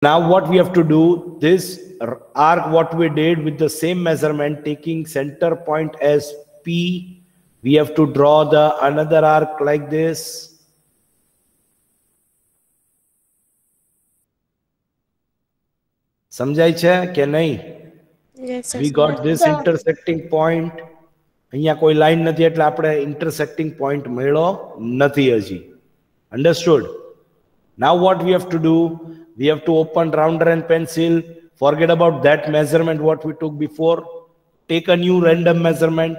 Now what we have to do, this arc what we did with the same measurement, taking center point as P, we have to draw the another arc like this. સમજાય છે કે નહીં? Yes, We got this intersecting point. અહીંયા કોઈ line નથી એટલે આપણે intersecting point મળ્યો નથી હજી. Understood? Now what we have to do, we have to open rounder and pencil, forget about that measurement what we took before, take a new random measurement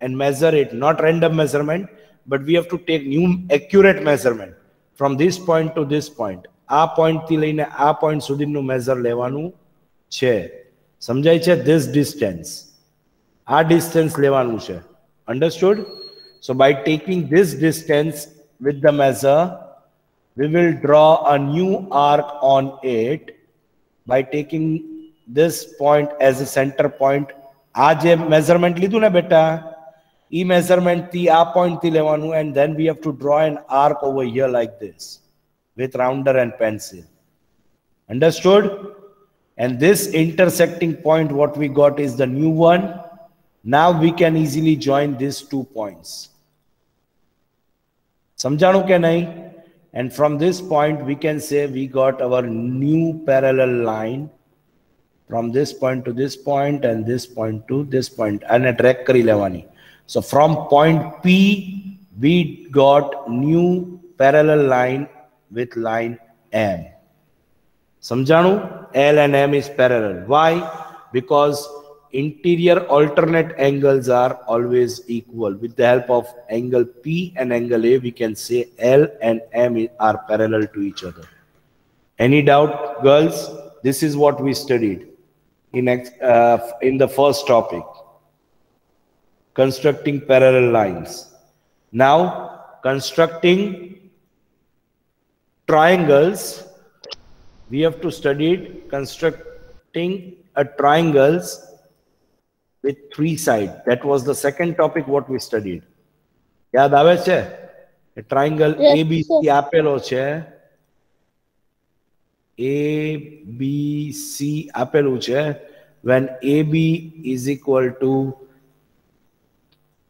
and measure it. Not random measurement, but we have to take new accurate measurement from this point to this point. આ point થી લઈને આ point સુધીનું measure લેવાનું છે. સમજાય છે? This distance, આ distance લેવાનું છે. Understood? So by taking this distance with the measure, we will draw a new arc on it by taking this point as a center point. આ જે measurement લીધું ને બેટા, એ measurement થી આ point થી લેવાનું, and then we have to draw an arc over here like this with rounder and pencil. Understood? And this intersecting point what we got is the new one. Now we can easily join these 2 points. સમજાણું કે નહીં? And from this point we can say we got our new parallel line from this point to this point and this point to this point, અને track કરી લેવાની. So from point P we got new parallel line with line M. સમજાણું? L and M is parallel. Why? Because interior alternate angles are always equal. With the help of angle P and angle A, we can say L and M are parallel to each other. Any doubt, girls? This is what we studied in the first topic, constructing parallel lines. Now, constructing triangles, we have to study constructing a triangles with 3 sides. That was the second topic what we studied. યાદ આવે છે? A triangle ABC આપેલો છે. ABC આપેલું છે. When AB is equal to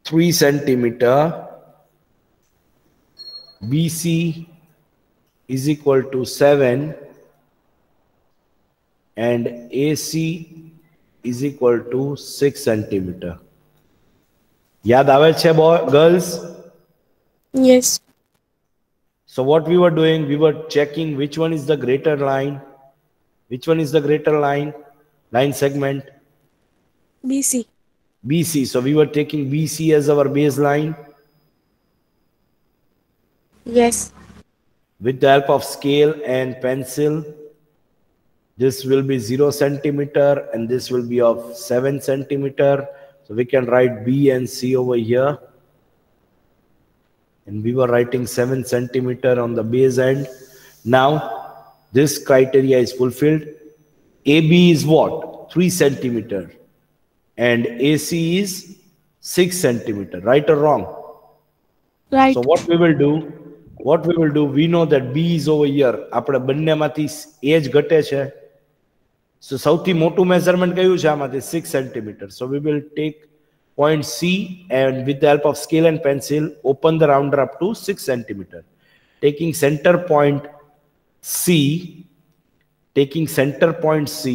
3 centimeter, BC is equal to 7, and AC is equal to 6 centimeter. યાદ આવે છે girls? Yes. So what we were doing, we were checking which one is the greater line. Which one is the greater line? Line segment? BC. BC. So we were taking BC as our baseline. Yes. With the help of scale and pencil, this will be 0 centimeter and this will be of 7 centimeter. So we can write B and C over here. And we were writing 7 centimeter on the base end. Now, this criteria is fulfilled. AB is what? 3 centimeter. And AC is 6 centimeter. Right or wrong? Right. So what we will do, we know that B is over here. આપણે બંનેમાંથી એજ ઘટે છે. So સૌથી મોટું measurement કયું છે આમાંથી? 6 centimeter. So we will take point C and with the help of scale and pencil, open the rounder up to 6 centimeter. Taking center point C,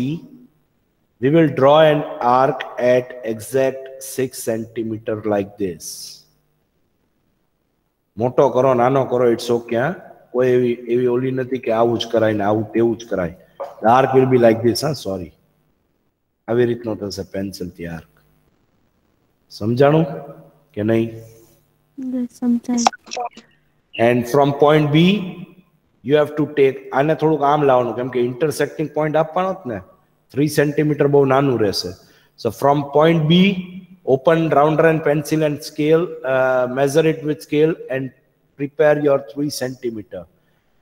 we will draw an arc at exact 6 centimeter like this. મોટો કરો નાનો કરો, it's okay. કોઈ એવી ઓલી નથી કે આવું જ કરાય ને આવું તેવું જ કરાય. The arc will be like this. Sorry. આવી રીતનો થશે પેન્સિલ થી આર્ક. સમજાણું કે નહીં? Sometimes. And from point B, you have to take, આને થોડુંક આમ લાવવાનું કેમ કે intersecting point આપવાનો જ ને. 3 centimeter બહુ નાનું રહેશે. So from point B, open rounder and pencil and scale, measure it with scale and prepare your 3 centimeter.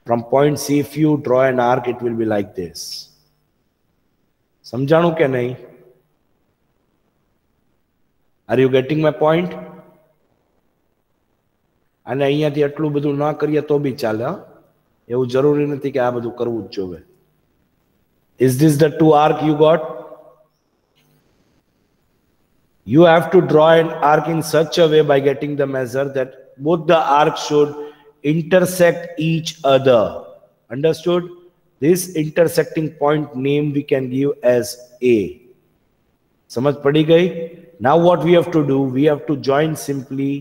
From point C, if you draw an arc, it will be like this. સમજાણું કે નહીં? Are you getting my point? અને અહીંયાથી એટલું બધું ના કરીએ તો બી ચાલે. એવું જરૂરી નથી કે આ બધું કરવું જ જોવે. Is this the two arc you got? You have to draw an arc in such a way by getting the measure that both the arcs should intersect each other. Understood? This intersecting point name we can give as A. Samajh padi gayi? Now what we have to do, we have to join simply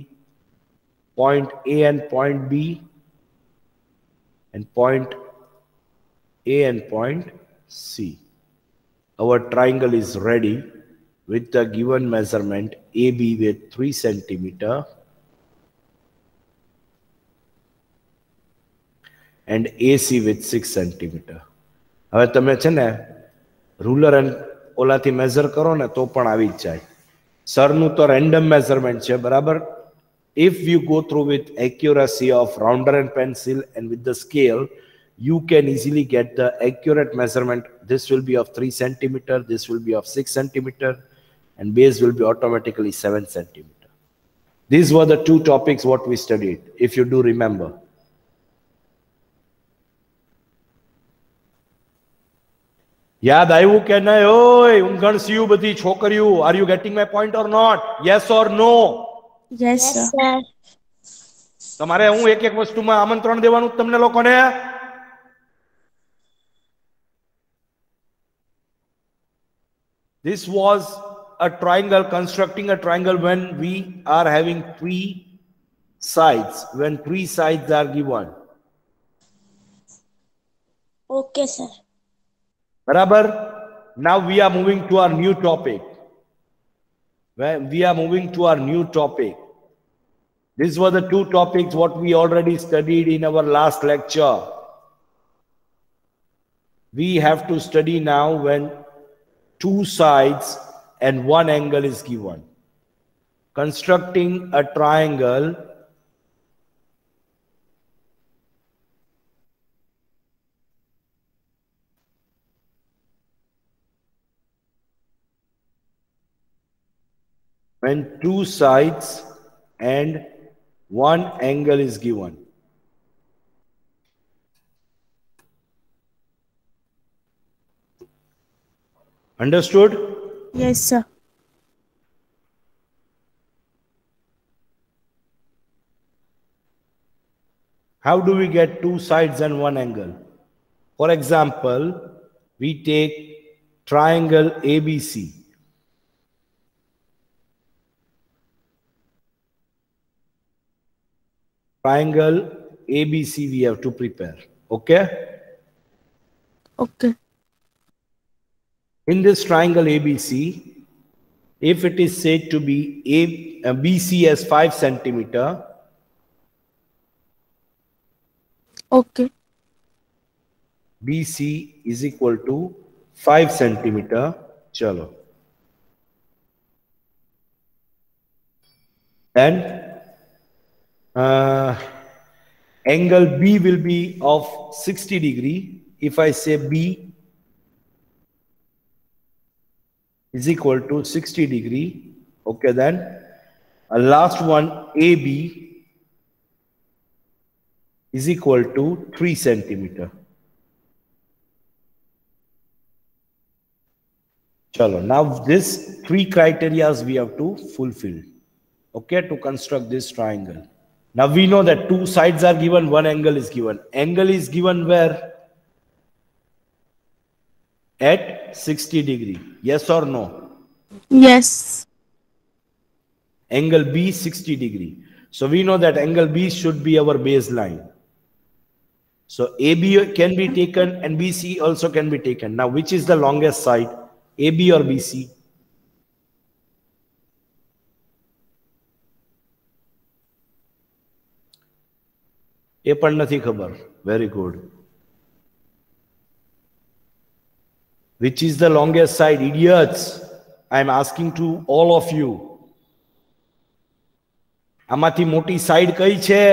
point A and point B, and point A and point C. Our triangle is ready with the given measurement AB with 3 centimeter and AC with 6 centimeter. હવે તમે છે ને ruler and ઓલાથી measure કરો ને તો પણ આવી જ જાય. સરનું તો રેન્ડમ મેઝરમેન્ટ છે, બરાબર? If you go through with accuracy of rounder and pencil and with the scale, you can easily get the accurate measurement. This will be of 3 centimeter, this will be of 6 centimeter, and base will be automatically 7 centimeter. These were the two topics what we studied, if you do remember. યાદ આવ્યું કે નહીં? ઓય ઊંઘણ સિયું બધી છોકરીઓ, are you getting my point or not? Yes or no? Yes, sir. તમારે હું એક એક વસ્તુમાં આમંત્રણ દેવાનું તમને લોકોને. This was a triangle, constructing a triangle when we are having 3 sides, when 3 sides are given. Okay, sir. Barabar? Now we are moving to our new topic. These were the two topics what we already studied in our last lecture. We have to study now when 2 sides and 1 angle is given. Constructing a triangle when 2 sides and 1 angle is given. Understood? Yes, sir. How do we get 2 sides and 1 angle? For example, we take triangle ABC. Triangle ABC we have to prepare. Okay? Okay. In this triangle ABC, if it is said to be BC as 5 centimeter, Okay. BC is equal to 5 centimeter. Chalo. Then angle B will be of 60 degree. If I say B is equal to 60 degree, okay, then a last one AB is equal to 3 centimeter. Chalo, now this 3 criterias we have to fulfill, okay, to construct this triangle. Now we know that 2 sides are given, 1 angle is given. Angle is given where? At 60 degree. Yes or no? Yes. Angle B 60 degree. So we know that angle B should be our baseline. So AB can be taken and BC also can be taken. Now which is the longest side? AB or BC? એ પણ નથી ખબર. Very good. Which is the longest side? Idiots. I am asking to all of you. આમાંથી મોટી side કઈ છે?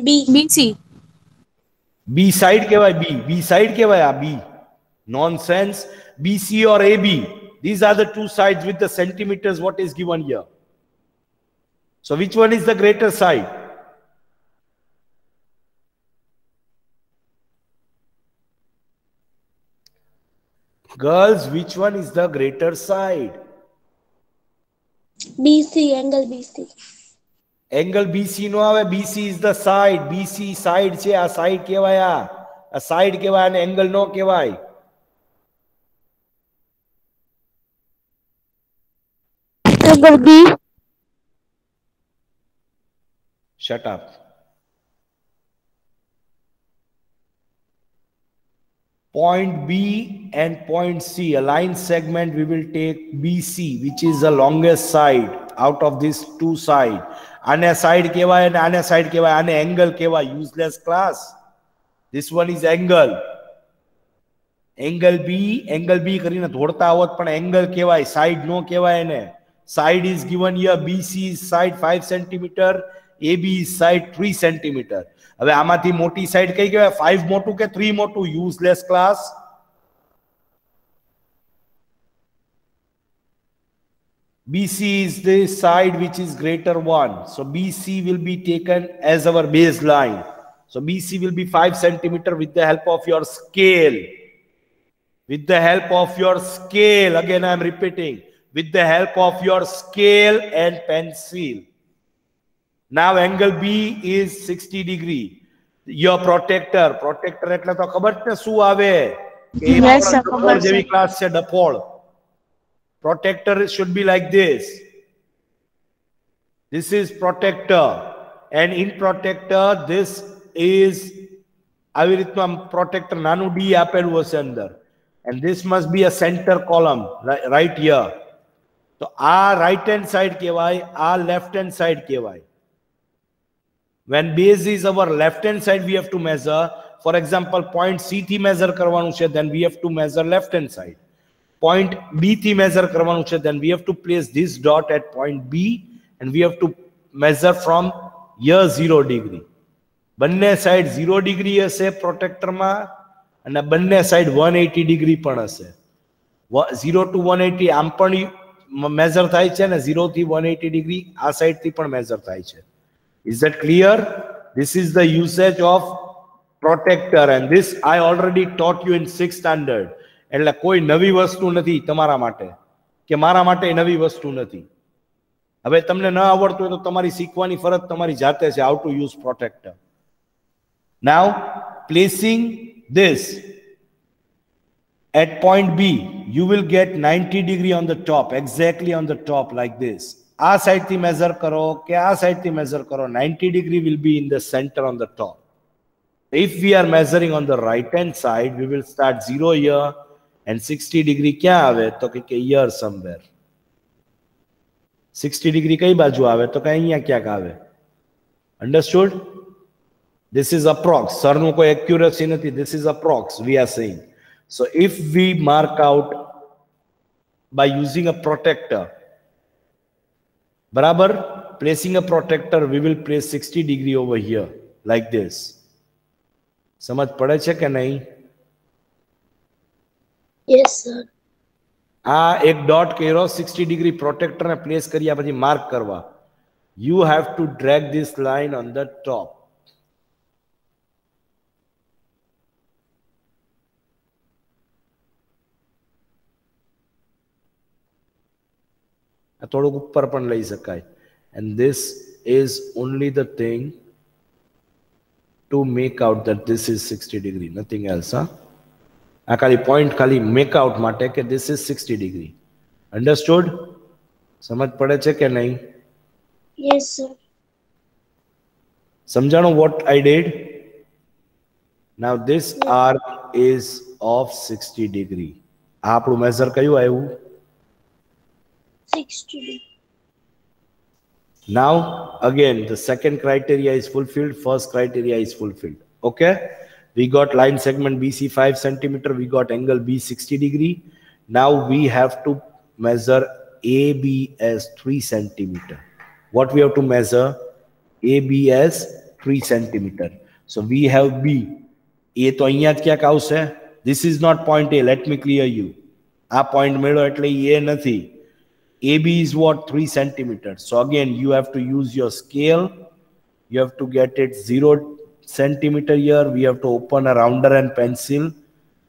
BC. B side કેવાય. B side કેવાય. આ B. Nonsense. BC or AB. These are the 2 sides with the centimeters what is given here. So which one is the greater side? Girls, which one is the greater side? BC, angle BC. Angle BC નો આવે. BC is the side. BC side છે. આ side કહેવાય. આ side કહેવાય અને angle નો કહેવાય. Angle B. Shut up. Point B and point C, a line segment, we will take BC, which is the longest side out of these two sides. Ane side kevay and ane side kevay, ane angle kevay, useless class. This one is angle. Angle B karina dhodta avot પણ angle kevay, side no kevay ene. Side is given here, BC is side 5 cm, AB is side 3 cm. હવે આમાંથી મોટી side કઈ કહેવાય? 5 મોટું કે 3 મોટું? Useless class. BC is the side which is greater one. So BC will be taken as our baseline. So BC will be 5 cm with the help of your scale. With the help of your scale. Again, I am repeating. With the help of your scale and pencil. Now angle B is 60 degree. Your protector એટલે તો ખબર છે શું આવે? Yes, sir. ડફોળ જેવી class છે, ડફોળ. Protector should be like this. This is protector. And in protector, this is આવી રીતનું protector નાનું D આપેલું હશે અંદર. And this must be a center column right here. તો આ right hand side કહેવાય, આ left hand side કહેવાય. When base is our left hand side, we have to measure. For example, point C થી measure કરવાનું છે, then we have to measure left hand side. Point B થી measure કરવાનું છે, then we have to place this dot at point B and we have to measure from here 0 degree. બંને side 0 degree હશે protector માં અને બંને side 180 degree પણ હશે. 0 to 180 આમ પણ measure થાય છે ને, 0 થી 180 degree આ side થી પણ measure થાય છે. Is that clear? This is the usage of protector and this I already taught you in 6th standard. એટલે કોઈ નવી વસ્તુ નથી તમારા માટે કે મારા માટે નવી વસ્તુ નથી. હવે તમને ન આવડતું હોય તો તમારી શીખવાની ફરજ તમારી જાતે છે, how to use protector. Now placing this at point B, you will get 90 degree on the top, exactly on the top like this. આ સાઈડ થી મેઝર કરો કે આ સાઈડ થી મેઝર કરો, 90 degree will be in the center on the top. If we are measuring on the right hand side, we will start 0 here and 60 degree ક્યાં આવે? તો કે here somewhere. 60 degree કઈ બાજુ આવે? તો કે અહીંયા ક્યાંક આવે. Understood? This is approx. સરનું કોઈ accuracy નથી. This is approx we are saying. So if we mark out by using a protector, બરાબર, placing a protector, we will place 60 degree over here like this. સમજ પડે છે કે નહીં? Yes, sir. આ એક ડોટ કર્યો, 60 degree protector ને પ્લેસ કર્યા પછી માર્ક કરવા. You have to drag this line on the top. થોડુંક ઉપર પણ લઈ શકાય. And this is only the thing to make out that this is 60 degree, nothing else. આ ખાલી point ખાલી make out માટે કે this is 60 degree. Understood? સમજ પડે છે કે નહીં? Yes, sir. સમજાણું what I did? Now this arc is of 60 degree. આ આપણું measure કયું આવ્યું? 60 degree. Now again the second criteria is fulfilled, first criteria is fulfilled. Okay, we got line segment BC 5 cm, we got angle B 60 degree. Now we have to measure AB as 3 cm. What we have to measure? AB as 3 cm. So we have B. A તો અહીંયા જ ક્યાંક આવશે. This is not point A. Let me clear you. આ point મેળો એટલે A નથી. AB is what? 3 centimeters. So again, you have to use your scale. You have to get it 0 centimeter here. We have to open a rounder and pencil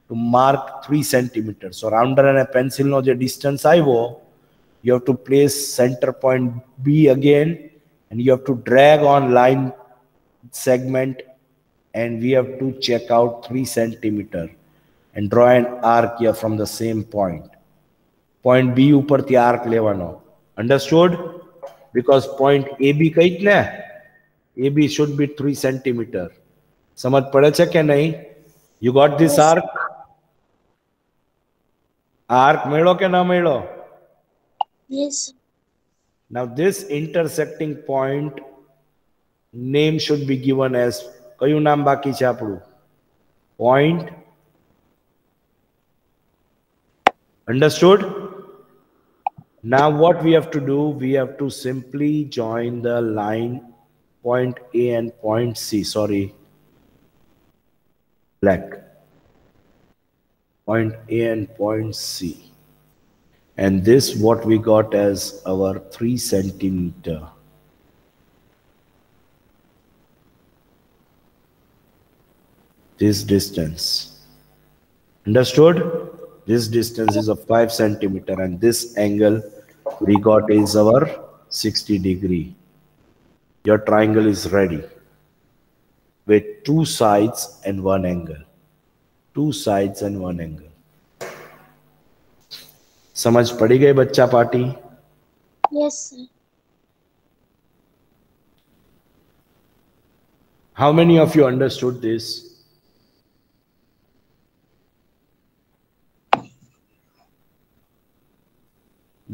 to to mark 3 centimeters. So rounder and a pencil no je distance aivo, you have to place center point B again, and you have to drag on line segment, and we have to check out 3 centimeter and draw an arc here from the same point. Point B ઉપરથી arc લેવાનો. Understood? Because point AB કઈ જ ને, AB should be 3 centimeter. સમજ પડે છે કે નહીં? You got this arc? Arc મેળો કે ના મેળો? Yes. Now this intersecting point name should be given as, કયું નામ બાકી છે આપણું? Point. Understood? Now what we have to do, we have to simply join the line point A and point C. Sorry, black. Point A and point C. And this what we got as our 3 centimeter. This distance. Understood? This distance is of 5 centimeter, and this angle we got is our 60 degree. Your triangle is ready with 2 sides and 1 angle. 2 sides and 1 angle. समझ पड़ी गई बच्चा party? Yes, sir. How many of you understood this?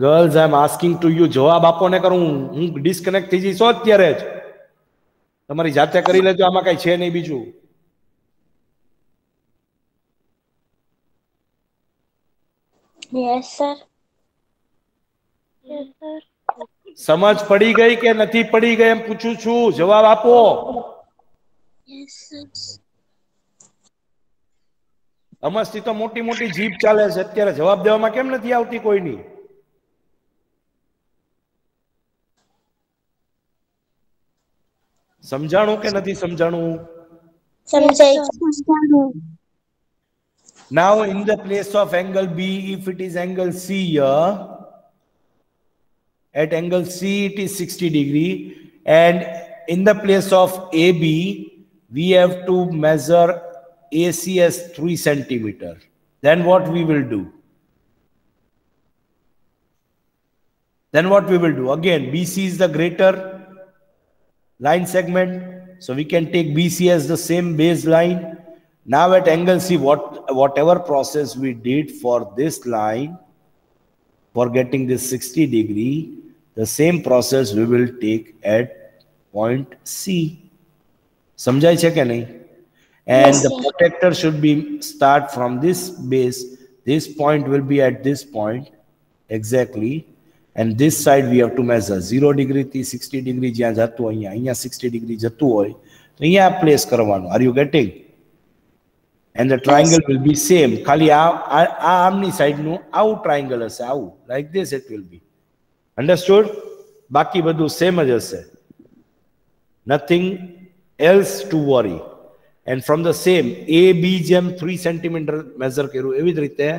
Girls, I am asking to you, જવાબ આપો ને કરું હું disconnect થઈ જઈશ અત્યારે જ. તમારી જાતે કરી લેજો, આમાં કઈ છે નહીં બીજું. Yes, sir. Yes, sir. સમજ પડી ગઈ કે નથી પડી ગઈ એમ પૂછું છું, જવાબ આપો. Yes, sir. અમસ્તી તો મોટી મોટી જીભ ચાલે છે અત્યારે, જવાબ દેવામાં કેમ નથી આવતી કોઈની? સમજાણું કે નથી સમજાણું? સમજાય. Now in the place of angle B, if it is angle C here, at angle C it is 60 degree, and in the place of AB we have to measure AC as 3 centimeter. Then what we will do? Again, BC is the greater line segment, so we can take BC as the same baseline. Now at angle C, whatever process we did for this line for getting this 60 degree, the same process we will take at point C. समझाई છે કે नहीं? And Yes, the sir. protector should be start from this base. This point will be at this point exactly, and this side we have to measure 0 degree થી 60 degree જ્યાં જતું હોય અહીંયા 60 degree જતું હોય તો અહીંયા place કરવાનું. Are you getting? And the triangle will be same. ખાલી આ આમની સાઈડ નું આવું triangle હશે, આવું, like this it will be. Understood? બાકી બધું same જ હશે. Nothing else to worry. And from the same AB જેમ 3 centimeter measure કર્યું એવી જ રીતે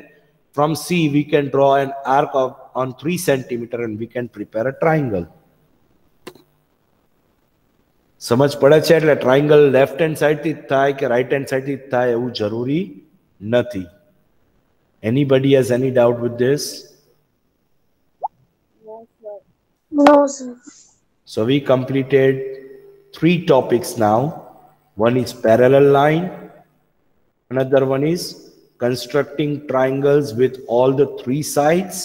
from C we can draw an arc on 3 centimeter and we can prepare a triangle. સમજ પડે છે? એટલે ટ્રાયંગલ લેફ્ટ હેન્ડ સાઈડ થી થાય કે રાઈટ હેન્ડ સાઈડ થી થાય એવું જરૂરી નથી. Anybody has any doubt with this? No, sir. So we completed 3 topics now. One is parallel line. Another one is constructing triangles with all the 3 sides.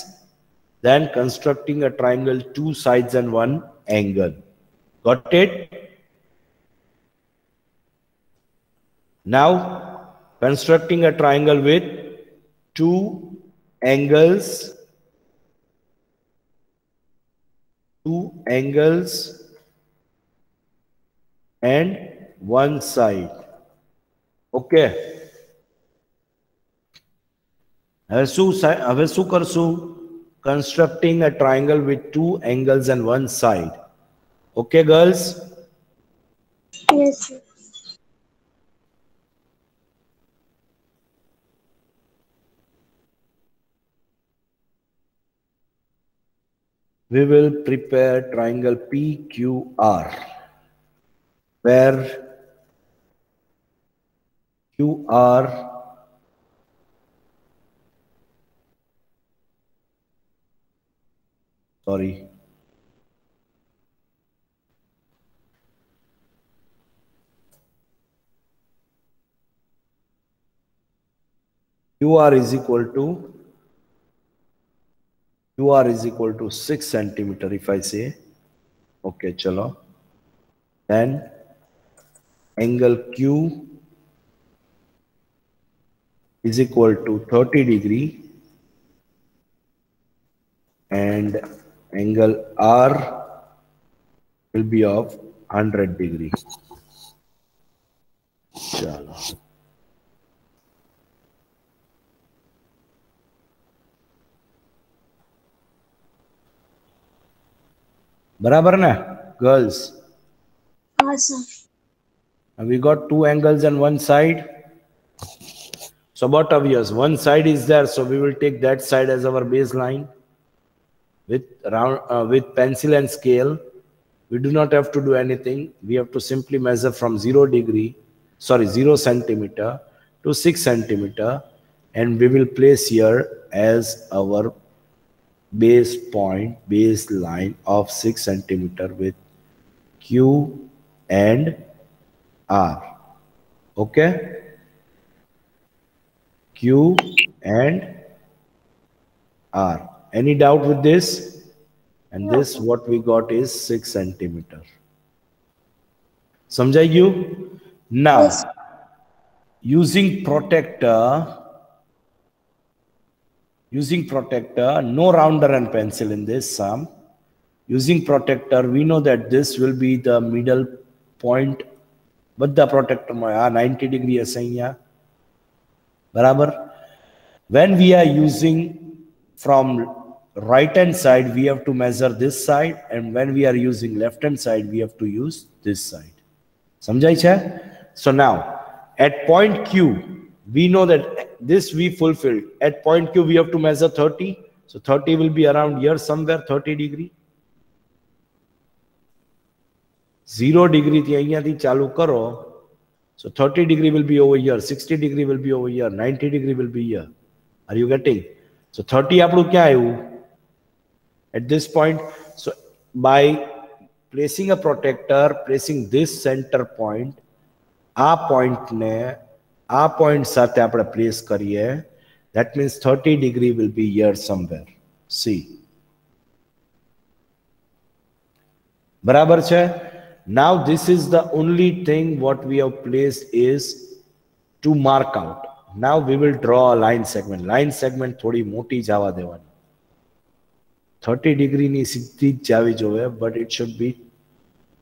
Then constructing a triangle 2 sides and 1 angle. Got it? Now constructing a triangle with 2 angles. 2 angles and 1 side. Okay. હવે શું કરશું? Constructing a triangle with 2 angles and 1 side. Okay, girls? Yes, sir. we will prepare triangle PQR, where QR sorry QR is equal to 6 centimeter. If I say okay, chalo, then angle Q is equal to 30 degree and angle R will be of 100 degree. Chalo. बराबर ना girls? Awesome. And we got two angles on one side. So about obvious, one side is there, so we will take that side as our baseline with pencil and scale. We do not have to do anything. We have to simply measure from 0 centimeter to 6 centimeter, and we will place here as our base point, baseline of 6 centimeter with Q and R. Okay? Q and R. Any doubt with this? And this what we got is 6 centimeter. Samjhai you? Now, Yes. using protractor, no rounder and pencil in this sum. Using protractor, we know that this will be the middle point. But the protractor 90 degree asaiya. Barabar. When we are using from right hand side, we have to measure this side, and when we are using left hand side, we have to use this side. Samjhai chha? So now at point Q, we know that this we fulfilled. At point Q, we have to measure 30. So 30 will be around here somewhere, 30 degree. 0 degree thi ahiya thi chalu karo. So 30 degree will be over here, 60 degree will be over here, 90 degree will be here. Are you getting? So 30 apnu kya aayu? At this point, so by placing a protractor, placing this center point, આ point સાથે આપણે place કરીએ, that means 30 degree will be here somewhere. See. બરાબર છે? Now this is the only thing what we have placed is to mark out. Now we will draw a line segment. Line segment થોડી મોટી જવા દેવાની. 30 degree ની સીધી જ જાવી જોવે, but it should be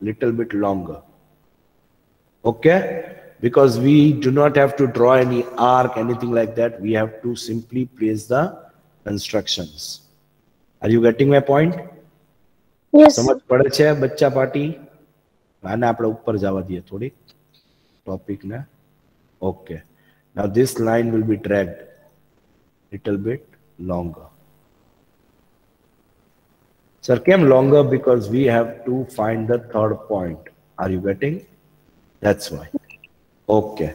little bit longer. Okay? Because we do not have to draw any arc, anything like that. We have to simply place the constructions. Are you getting my point? Yes. समझ पड़े છે બચ્ચા પાટી? આને આપણે ઉપર જવા દઈએ થોડી ટોપિક ને. Okay. Now this line will be dragged little bit longer. Sir, came longer because we have to find the third point. Are you getting? That's why. Okay.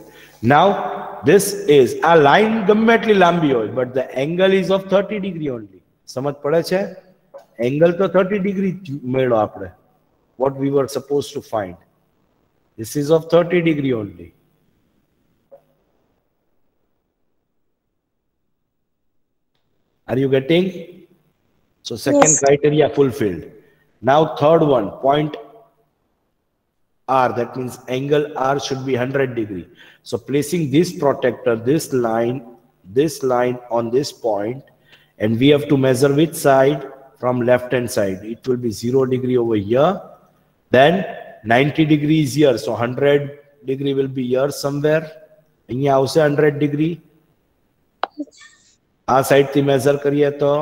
Now this is a line gammatli lambi hoy, but the angle is of 30 degree only. સમજ પડે છે? Angle તો 30 degree મેળો આપણે. What we were supposed to find. This is of 30 degree only. Are you getting? So second Yes. criteria fulfilled. Now third one, point R, that means angle R should be 100 degree. So placing this protractor, this line on this point, and we have to measure which side? From left hand side. It will be 0 degree over here. Then 90 degrees here. So 100 degree will be here somewhere. Here also 100 degree. આ side થી measure કરીએ તો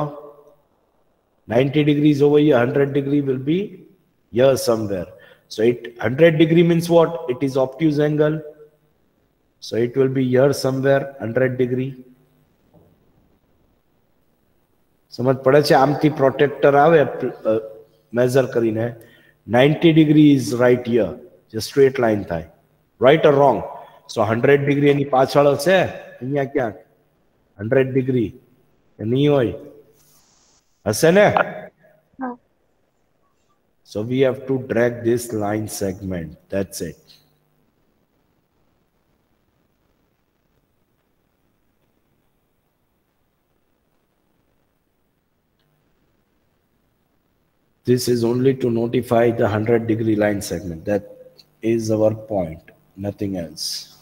90 degrees over here, 100 degree will be here somewhere. So 100 degree means what? It is obtuse angle. So it will be here somewhere, 100 degree. समझ पड़े छे? आमथी protector आवे major करीने 90 degree is right here, J straight line थाय, right और wrong. सो 100 degree any पाछळ छे અહીંયા ક્યાંક 100 डिग्री नहीं होय हसे ने. हाँ. So we have to drag this line segment, that's it. This is only to notify the 100-degree line segment. That is our point, nothing else.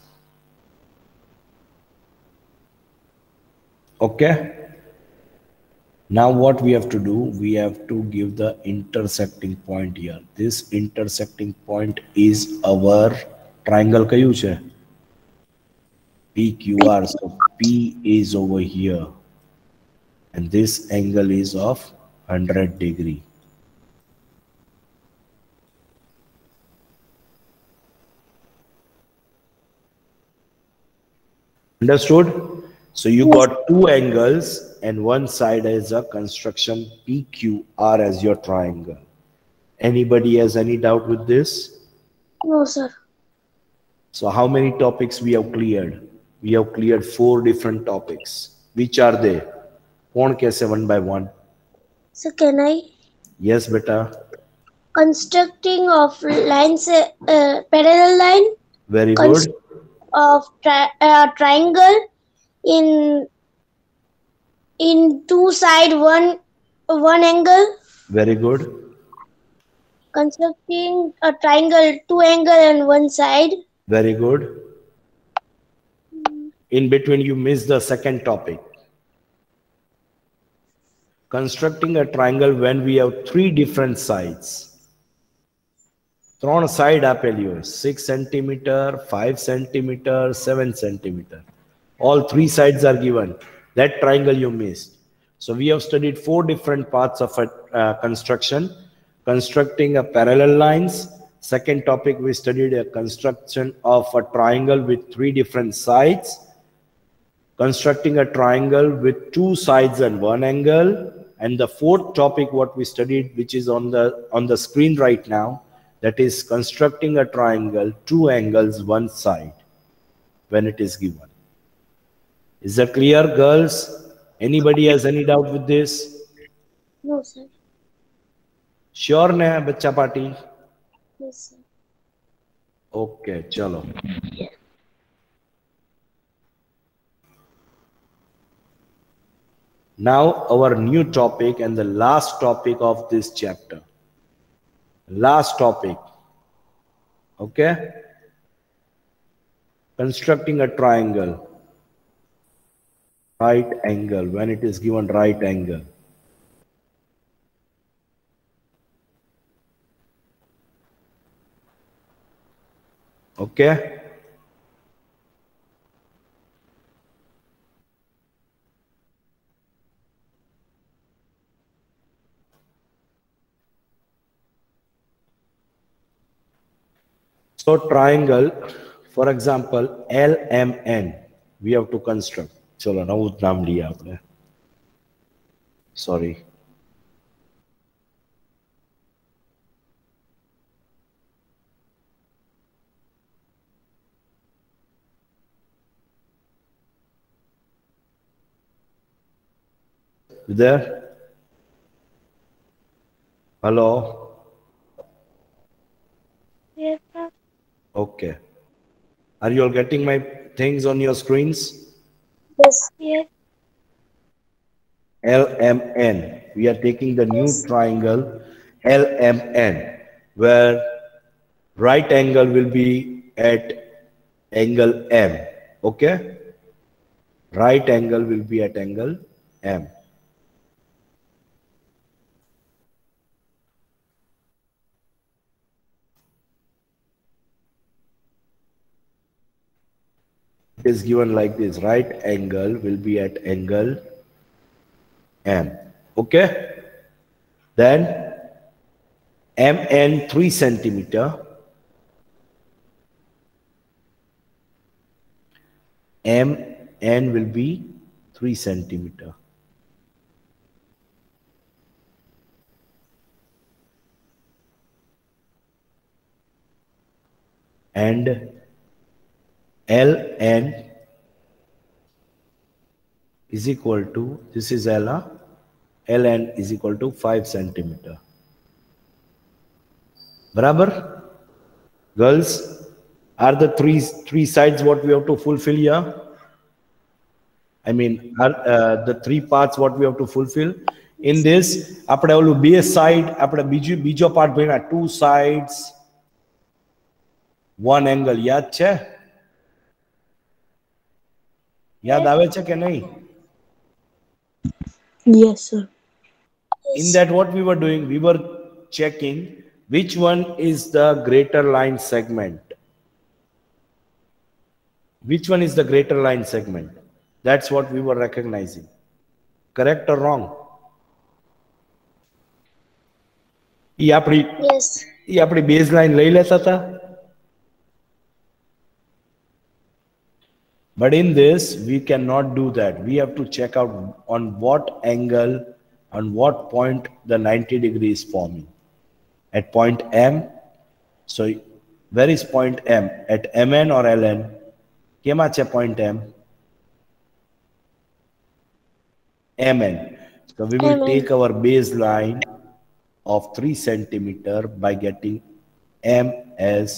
Okay? Now what we have to do, we have to give the intersecting point here. This intersecting point is our triangle kayu che? PQR. So P is over here. And this angle is of 100 degree. Understood? So you got two angles and one side is a construction PQR as your triangle. Anybody has any doubt with this? No, sir. So how many topics we have cleared? We have cleared 4 different topics. Which are they? Kaun kaise one by one? So can I? Yes, beta. Constructing of lines, parallel line. Very good. Of triangle in two side one angle. Very good. Constructing a triangle, two angle and one side. Very good. In between you missed the second topic. Constructing a triangle when we have 3 different sides. 3 side આપેલી હોય, 6 cm, 5 cm, 7 cm. All 3 sides are given. That triangle you missed. So we have studied 4 different parts of a construction. Constructing a parallel lines. Second topic we studied a construction of a triangle with 3 different sides. Constructing a triangle with 2 sides and 1 angle. And the fourth topic what we studied, which is on the screen right now, that is constructing a triangle, 2 angles, 1 side when it is given. Is that clear, girls? Anybody has any doubt with this? No, sir. Sure na bachcha party? Yes, sir. Okay, chalo. Now our new topic and the last topic of this chapter. Last topic. Okay? Constructing a triangle. Right angle, when it is given right angle. Okay? So triangle, for example, LMN, we have to construct. चलो नवुं नाम लिया आपने. Sorry. You there? Hello? Yes, sir. Okay. Are you all getting my things on your screens? Yes. Yes. LMN. We are taking the new triangle LMN, where right angle will be at angle M. Okay? Right angle will be at angle M. It is given like this. Right angle will be at angle M. Okay? Then MN 3 centimeter. MN will be 3 centimeter. and Ln is equal to, this is L, Ln is equal to 5 centimeter. Barabar? Girls, are the three sides what we have to fulfill here? I mean, are the three parts what we have to fulfill? In this, આપણે ઓલું બે side, આપણે બીજો part ભણ્યા, two sides, one angle. યાદ છે? યાદ આવે છે કે નહીં? Yes, sir. In that, what we were doing, we were checking which one is the greater line segment. Which one is the greater line segment? That's what we were recognizing. Correct or wrong? ये अपनी baseline ले लेता था. But in this, we cannot do that. We have to check out on what angle, on what point the 90 degree is forming. At point M. So where is point M? At Mn or Ln? કેમાં છે point M? Mn. So we will take our baseline of 3 centimeter by getting M as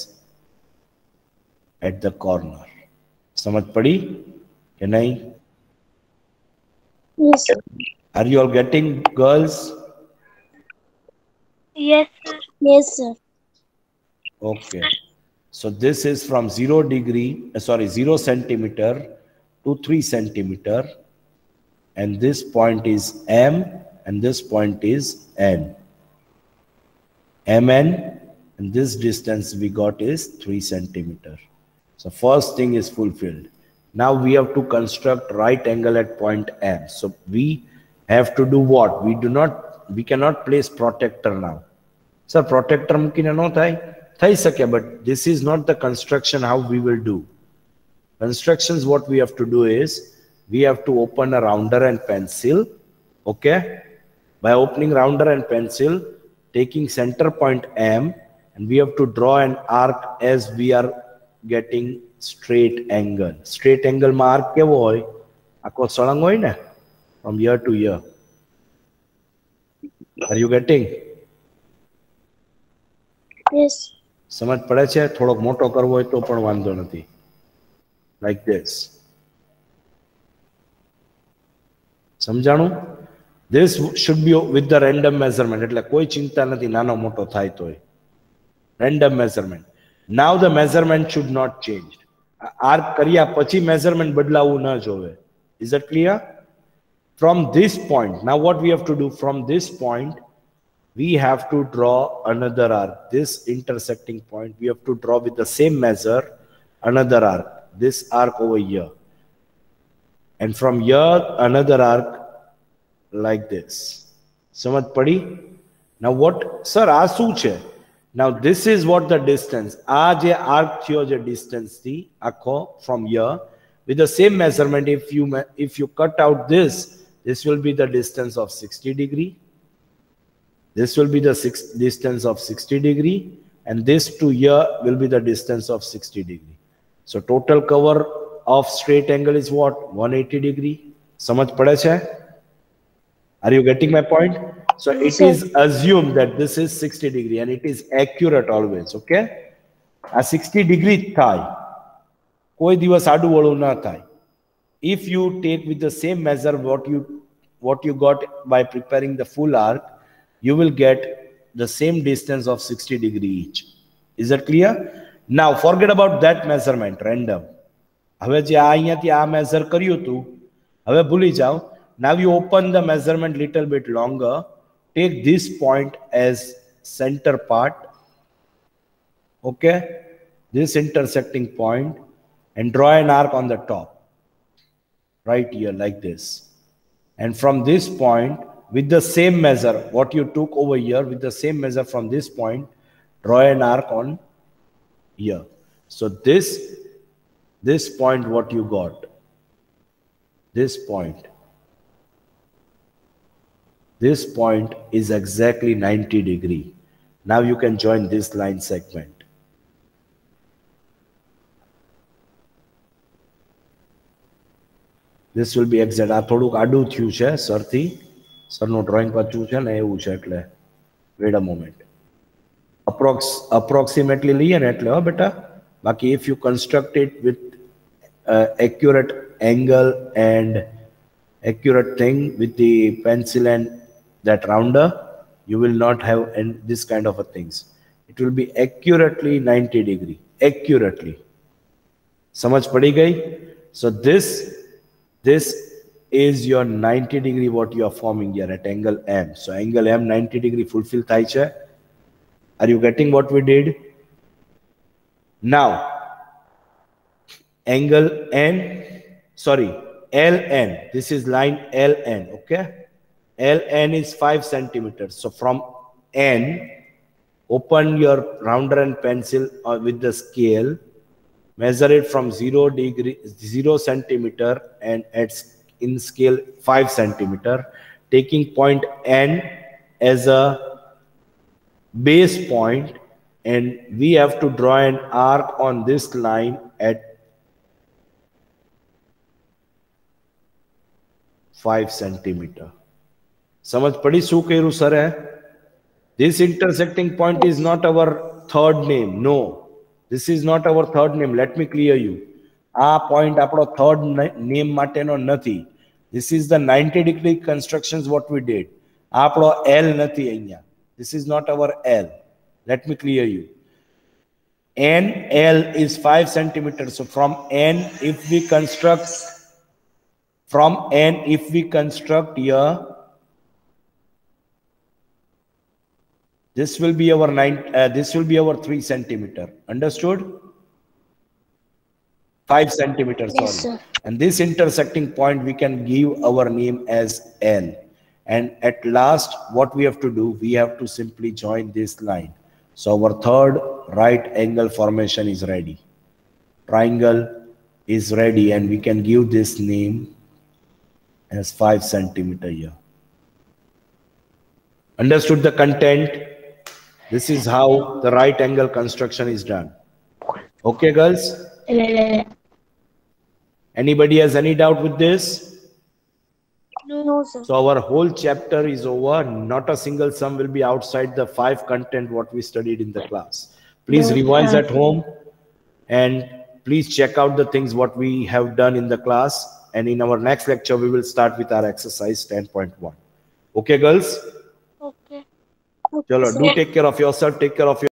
at the corner. समझ पड़ी कि नहीं? Yes, sir. Are you all getting, girls? Yes, sir. Yes, sir. Okay. So this is from 0 centimeter to 3 centimeter. And this point is M and this point is N. Mn, and this distance we got is 3 centimeter. So first thing is fulfilled. Now we have to construct right angle at point M. So we have to do what? We cannot place protector now. Sir, protector mukine no thai sake, but this is not the construction how we will do. Constructions, what we have to do is, we have to open a rounder and pencil. Okay? By opening rounder and pencil, taking center point M, and we have to draw an arc as we are getting straight angle. Straight angle માં arc કેવો હોય? આખો સળંગ હોય ને, from here to here. Are you getting? Yes. સમજ પડે છે? થોડોક મોટો કરવો હોય તો પણ વાંધો નથી. Like this. સમજાણું? This should be with the random measurement. એટલે કોઈ ચિંતા નથી, નાનો મોટો થાય તોય. Random measurement. Now the measurement should not change. Arc કર્યા પછી measurement બદલાવું ન જોવે. Is that clear? From this point, now what we have to do, from this point, we have to draw another arc. This intersecting point, we have to draw with the same measure, another arc. This arc over here. And from here, another arc like this. સમજ પડી? Now what, sir, આ શું છે? Now this is what the distance, આ જે arc થયો જે distance થી આખો from here, with the same measurement, if you cut out this will be the distance of 60 degree. This will be the distance of 60 degree, and this to here will be the distance of 60 degree. So total cover of straight angle is what? 180 degree. સમજ પડે છે? Are you getting my point? So it is assumed that this is 60 degree and it is accurate always. Okay? A 60 degree થાય. કોઈ દિવસ આડું વળું ના થાય. If you take with the same measure what you got by preparing the full arc, you will get the same distance of 60 degree each. Is that clear? Now forget about that measurement, random. હવે જે આ અહીંયાથી આ measure કર્યું હતું, હવે ભૂલી જાઓ. Now you open the measurement little bit longer. Take this point as center part. Okay? This intersecting point, and draw an arc on the top. Right here, like this. And from this point, with the same measure, what you took over here, with the same measure from this point, draw an arc on here. So this point, what you got, this point is exactly 90 degree. Now you can join this line segment. this will be exact. આ થોડુંક આડું થયું છે સરથી, સરનું drawing પાછું છે ને એવું છે એટલે wait a moment. Approximately લઈએ ને એટલે બેટા, બાકી if you construct it with accurate angle and accurate thing with the pencil and that rounder, you will not have this kind of a things. It will be accurately 90 degree, accurately. समझ पड़ी गई? So this is your 90 degree what you are forming here at angle M. So angle M 90 degree fulfill થાય છે. Are you getting what we did? Now angle LN, this is line LN, okay? LN is 5 centimeters. So from N, open your rounder and pencil with the scale, measure it from 0 centimeter and in scale 5 centimeter, taking point N as a base point, and we have to draw an arc on this line at 5 centimeter. समझ पड़ी શું કર્યું સરે? This intersecting point is not our third name. No, this is not our third name. Let me clear you. આ point આપણો third name માટેનો નથી. This is the 90 degree constructions what we did. આ આપણો L નથી અહીંયા. This is not our L. Let me clear you. NL is 5 centimeters. So from N, if we construct here, this will be our 3 centimeter. Understood? 5 centimeters, Yes, sorry. sir. And this intersecting point we can give our name as L. And at last, what we have to do, we have to simply join this line. So our third right angle formation is ready. Triangle is ready, and we can give this name as 5 centimeter here. Understood the content? This is how the right angle construction is done. Okay, girls? Anybody has any doubt with this? No, sir. So our whole chapter is over. Not a single sum will be outside the 5 content what we studied in the class. Please revise at home, and please check out the things what we have done in the class. And in our next lecture, we will start with our exercise 10.1. Okay, girls? Okay. Chalo, do take care of yourself, take care of your